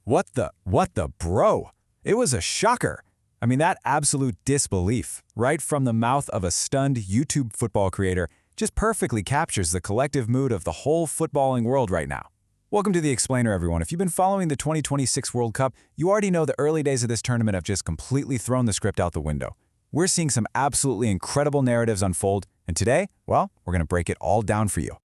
What the bro? It was a shocker. I mean, that absolute disbelief, right from the mouth of a stunned YouTube football creator, just perfectly captures the collective mood of the whole footballing world right now. Welcome to The Explainer, everyone. If you've been following the 2026 World Cup, you already know the early days of this tournament have just completely thrown the script out the window. We're seeing some absolutely incredible narratives unfold, and today, well, we're going to break it all down for you.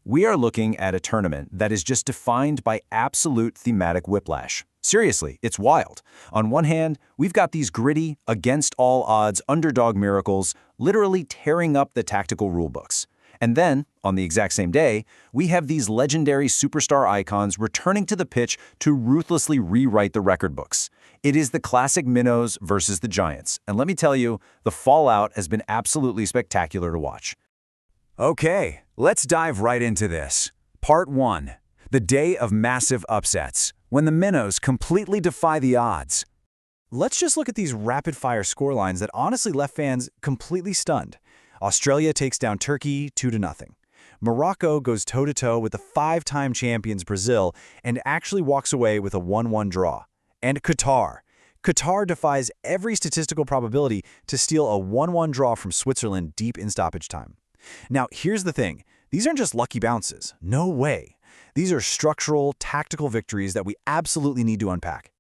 We are looking at a tournament that is just defined by absolute thematic whiplash. Seriously, it's wild. On one hand, we've got these gritty, against-all-odds underdog miracles literally tearing up the tactical rulebooks. And then, on the exact same day, we have these legendary superstar icons returning to the pitch to ruthlessly rewrite the record books. It is the classic minnows versus the giants, and let me tell you, the fallout has been absolutely spectacular to watch. Okay, let's dive right into this. Part 1. The day of massive upsets, when the minnows completely defy the odds. Let's just look at these rapid-fire scorelines that honestly left fans completely stunned. Australia takes down Turkey 2-0. Morocco goes toe-to-toe with the 5-time champions Brazil and actually walks away with a 1-1 draw. And Qatar. Qatar defies every statistical probability to steal a 1-1 draw from Switzerland deep in stoppage time. Now, here's the thing. These aren't just lucky bounces. No way. These are structural, tactical victories that we absolutely need to unpack.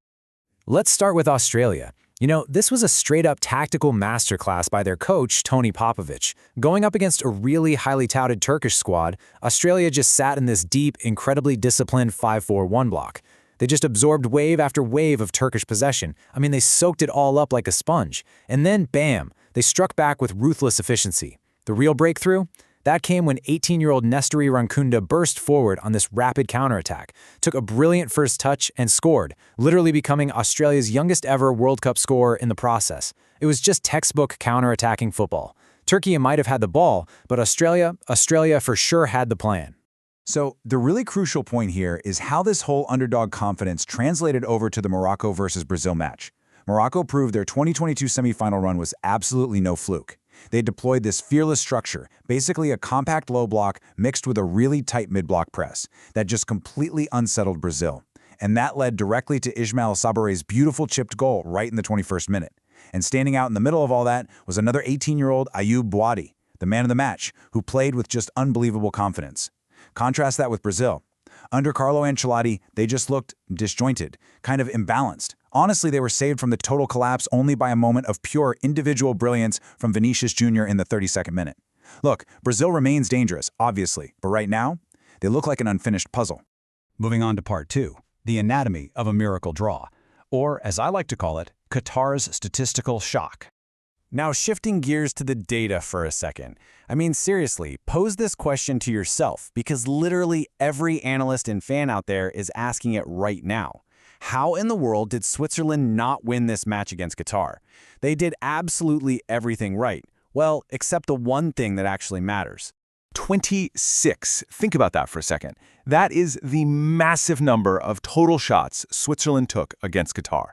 Let's start with Australia. You know, this was a straight-up tactical masterclass by their coach, Tony Popovic. Going up against a really highly touted Turkish squad, Australia just sat in this deep, incredibly disciplined 5-4-1 block. They just absorbed wave after wave of Turkish possession. I mean, they soaked it all up like a sponge. And then, bam, they struck back with ruthless efficiency. The real breakthrough? That came when 18-year-old Nestori Rankunda burst forward on this rapid counterattack, took a brilliant first touch, and scored, literally becoming Australia's youngest ever World Cup scorer in the process. It was just textbook counterattacking football. Turkey might have had the ball, but Australia for sure had the plan. So, the really crucial point here is how this whole underdog confidence translated over to the Morocco versus Brazil match. Morocco proved their 2022 semifinal run was absolutely no fluke. They deployed this fearless structure, basically a compact low block mixed with a really tight mid-block press, that just completely unsettled Brazil. And that led directly to Ismail Sabaré's beautiful chipped goal right in the 21st minute. And standing out in the middle of all that was another 18-year-old Ayoub Boadi, the man of the match, who played with just unbelievable confidence. Contrast that with Brazil. Under Carlo Ancelotti, they just looked disjointed, kind of imbalanced. Honestly, they were saved from the total collapse only by a moment of pure individual brilliance from Vinicius Jr. in the 32nd minute. Look, Brazil remains dangerous, obviously, but right now, they look like an unfinished puzzle. Moving on to Part 2, the anatomy of a miracle draw, or as I like to call it, Qatar's statistical shock. Now, shifting gears to the data for a second. I mean, seriously, pose this question to yourself, because literally every analyst and fan out there is asking it right now. How in the world did Switzerland not win this match against Qatar? They did absolutely everything right. Well, except the one thing that actually matters. 26. Think about that for a second. That is the massive number of total shots Switzerland took against Qatar.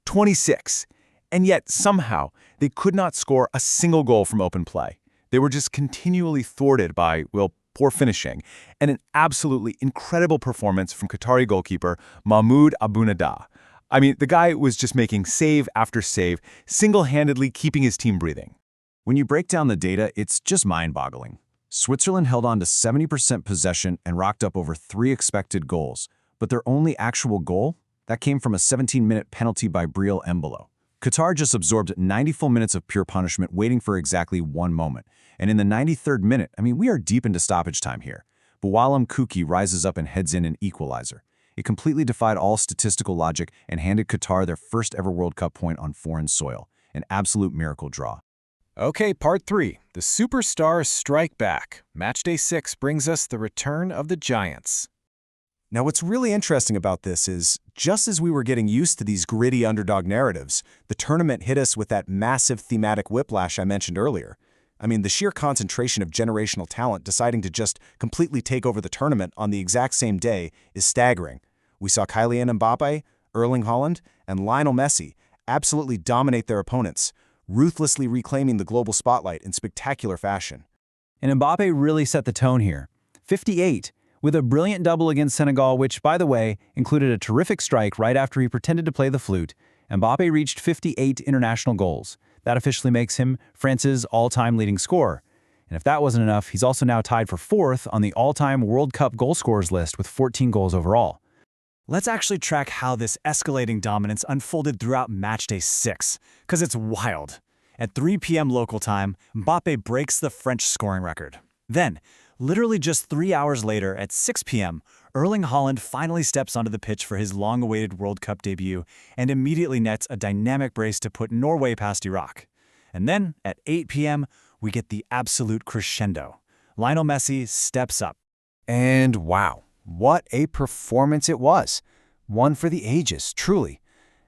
26. And yet, somehow, they could not score a single goal from open play. They were just continually thwarted by, well, poor finishing, and an absolutely incredible performance from Qatari goalkeeper Mahmoud Abounadah. I mean, the guy was just making save after save, single-handedly keeping his team breathing. When you break down the data, it's just mind-boggling. Switzerland held on to 70% possession and rocked up over 3 expected goals, but their only actual goal? That came from a 17-minute penalty by Breel Embolo. Qatar just absorbed 90 full minutes of pure punishment, waiting for exactly one moment. And in the 93rd minute, I mean, we are deep into stoppage time here. Boualem Kouki rises up and heads in an equalizer. It completely defied all statistical logic and handed Qatar their first ever World Cup point on foreign soil. An absolute miracle draw. Okay, Part 3. The Superstars Strike Back. Matchday 6 brings us the return of the Giants. Now, what's really interesting about this is, just as we were getting used to these gritty underdog narratives, the tournament hit us with that massive thematic whiplash I mentioned earlier. I mean, the sheer concentration of generational talent deciding to just completely take over the tournament on the exact same day is staggering. We saw Kylian Mbappe, Erling Haaland, and Lionel Messi absolutely dominate their opponents, ruthlessly reclaiming the global spotlight in spectacular fashion. And Mbappe really set the tone here. 58. With a brilliant double against Senegal, which, by the way, included a terrific strike right after he pretended to play the flute, Mbappé reached 58 international goals. That officially makes him France's all-time leading scorer. And if that wasn't enough, he's also now tied for 4th on the all-time World Cup goal scorers list with 14 goals overall. Let's actually track how this escalating dominance unfolded throughout Matchday 6, because it's wild. At 3 p.m. local time, Mbappé breaks the French scoring record. Then, literally just 3 hours later, at 6 p.m., Erling Haaland finally steps onto the pitch for his long-awaited World Cup debut and immediately nets a dynamic brace to put Norway past Iraq. And then, at 8 p.m., we get the absolute crescendo. Lionel Messi steps up. And wow, what a performance it was. One for the ages, truly.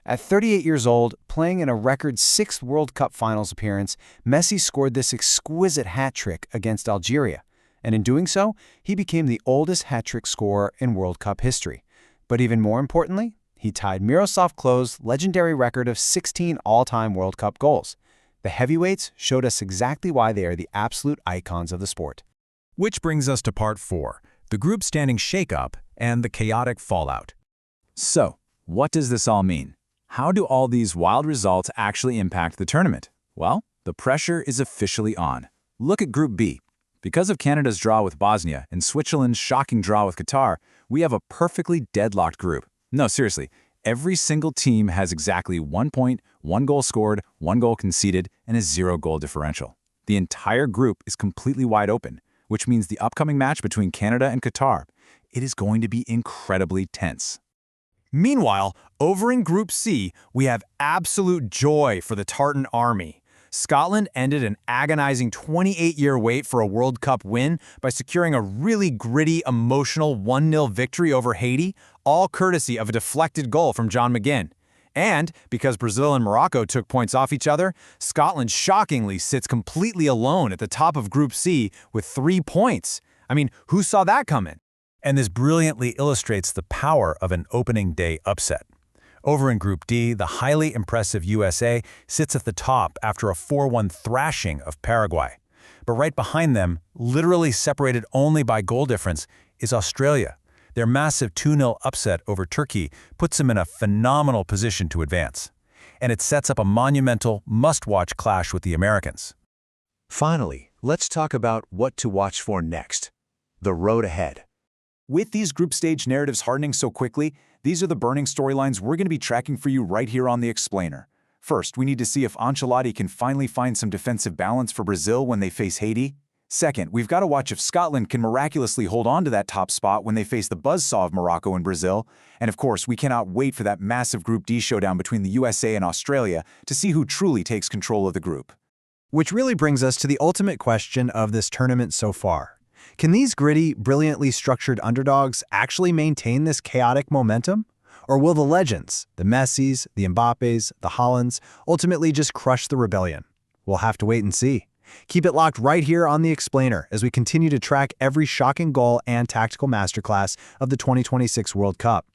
At 38 years old, playing in a record 6th World Cup Finals appearance, Messi scored this exquisite hat-trick against Algeria. And in doing so, he became the oldest hat-trick scorer in World Cup history. But even more importantly, he tied Miroslav Klose's legendary record of 16 all-time World Cup goals. The heavyweights showed us exactly why they are the absolute icons of the sport. Which brings us to part 4, the group standing shakeup and the chaotic fallout. So, what does this all mean? How do all these wild results actually impact the tournament? Well, the pressure is officially on. Look at Group B. Because of Canada's draw with Bosnia and Switzerland's shocking draw with Qatar, we have a perfectly deadlocked group. No, seriously, every single team has exactly 1 point, 1 goal scored, 1 goal conceded, and a 0-goal differential. The entire group is completely wide open, which means the upcoming match between Canada and Qatar, it is going to be incredibly tense. Meanwhile, over in Group C, we have absolute joy for the Tartan Army. Scotland ended an agonizing 28-year wait for a World Cup win by securing a really gritty, emotional 1-0 victory over Haiti, all courtesy of a deflected goal from John McGinn. And because Brazil and Morocco took points off each other, Scotland shockingly sits completely alone at the top of Group C with 3 points. I mean, who saw that coming? And this brilliantly illustrates the power of an opening day upset. Over in Group D, the highly impressive USA sits at the top after a 4-1 thrashing of Paraguay. But right behind them, literally separated only by goal difference, is Australia. Their massive 2-0 upset over Turkey puts them in a phenomenal position to advance. And it sets up a monumental, must-watch clash with the Americans. Finally, let's talk about what to watch for next. The road ahead. With these group stage narratives hardening so quickly, these are the burning storylines we're going to be tracking for you right here on The Explainer. First, we need to see if Ancelotti can finally find some defensive balance for Brazil when they face Haiti. Second, we've got to watch if Scotland can miraculously hold on to that top spot when they face the buzzsaw of Morocco and Brazil. And of course, we cannot wait for that massive Group D showdown between the USA and Australia to see who truly takes control of the group. Which really brings us to the ultimate question of this tournament so far. Can these gritty, brilliantly structured underdogs actually maintain this chaotic momentum? Or will the legends, the Messis, the Mbappés, the Haalands, ultimately just crush the rebellion? We'll have to wait and see. Keep it locked right here on The Explainer as we continue to track every shocking goal and tactical masterclass of the 2026 World Cup.